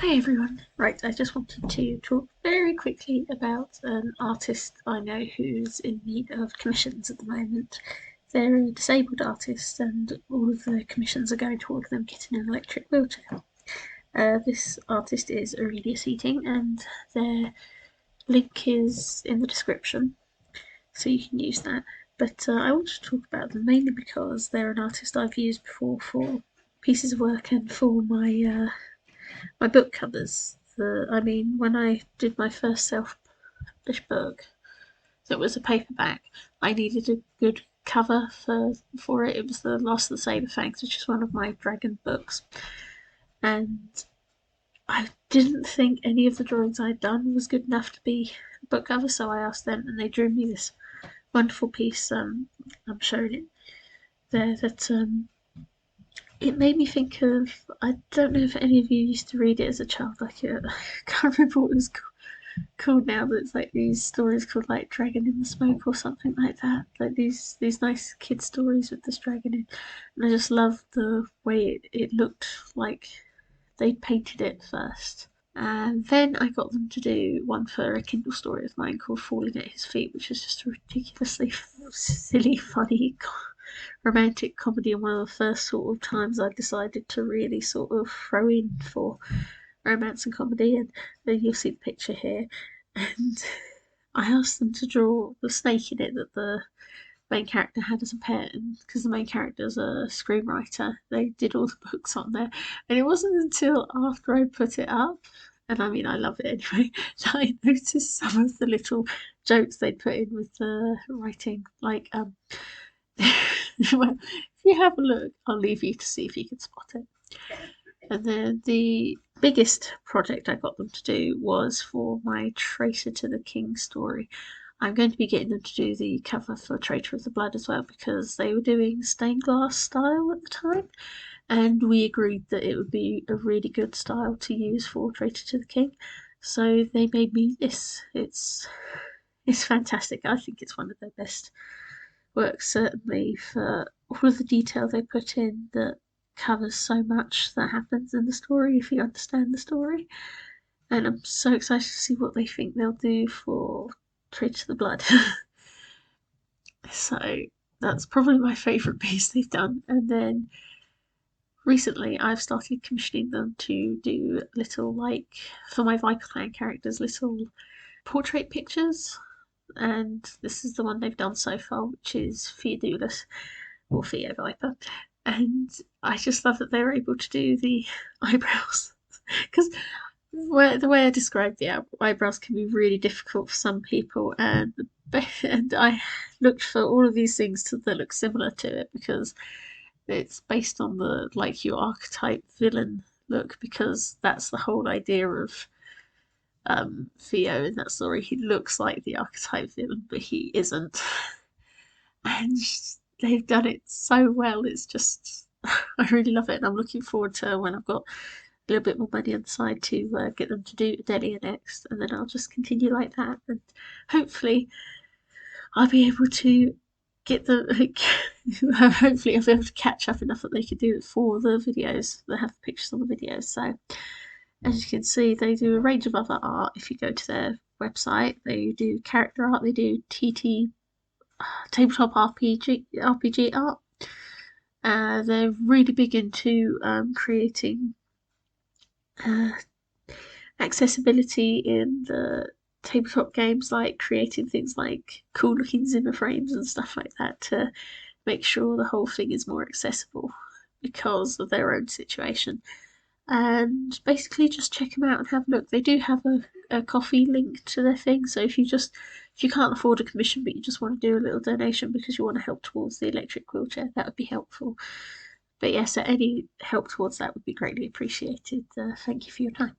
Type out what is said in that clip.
Hi everyone. Right, I just wanted to talk very quickly about an artist I know who's in need of commissions at the moment. They're a disabled artist, and all of the commissions are going toward them getting an electric wheelchair. This artist is Aurelia Cetinn, and their link is in the description, so you can use that. But I want to talk about them mainly because they're an artist I've used before for pieces of work and for my book covers. When I did my first self-published book that was a paperback, I needed a good cover for it. It was The Lost of the Saber Fangs, which is one of my dragon books, and I didn't think any of the drawings I'd done was good enough to be a book cover, so I asked them, and they drew me this wonderful piece. I'm showing it there. It made me think of, I don't know if any of you used to read it as a child. I can't remember what it was called now, but it's like these stories called like Dragon in the Smoke or something like that. Like these nice kid stories with this dragon in. And I just loved the way it looked like they'd painted it first. And then I got them to do one for a Kindle story of mine called Falling at His Feet, which is just a ridiculously silly, funny romantic comedy, and one of the first sort of times I decided to really sort of throw in for romance and comedy. And then you'll see the picture here, and I asked them to draw the snake in it that the main character had as a pet, and because the main character is a screenwriter, they did all the books on there. And it wasn't until after I put it up, and I mean I love it anyway, that I noticed some of the little jokes they'd put in with the writing, like well, if you have a look, I'll leave you to see if you can spot it. And then the biggest project I got them to do was for my Traitor to the King story. I'm going to be getting them to do the cover for Traitor of the Blood as well, because they were doing stained glass style at the time, and we agreed that it would be a really good style to use for Traitor to the King. So they made me this. It's fantastic. I think it's one of their best works, certainly for all of the detail they put in that covers so much that happens in the story if you understand the story. And I'm so excited to see what they think they'll do for Trade to the Blood. So that's probably my favourite piece they've done. And then recently I've started commissioning them to do little, like, for my Viper Clan characters, little portrait pictures. And this is the one they've done so far, which is Theodulus, or Theo Viper. And I just love that they're able to do the eyebrows, because the way I described the eyebrows can be really difficult for some people, and I looked for all of these things that look similar to it, because it's based on the, like, your archetype villain look, because that's the whole idea of Theo in that story. He looks like the archetype villain, but he isn't. And they've done it so well. It's just, I really love it, and I'm looking forward to when I've got a little bit more money on the side to get them to do Delia next, and then I'll just continue like that, and hopefully I'll be able to get the hopefully I'll be able to catch up enough that they can do it for the videos. They have the pictures on the videos. So as you can see, they do a range of other art. If you go to their website, they do character art, they do tabletop RPG art. They're really big into creating accessibility in the tabletop games, like creating things like cool looking Zimmer frames and stuff like that to make sure the whole thing is more accessible because of their own situation. And basically just check them out and have a look. They do have a coffee link to their thing, so if you can't afford a commission but you just want to do a little donation because you want to help towards the electric wheelchair, that would be helpful. But yes, any help towards that would be greatly appreciated. Thank you for your time.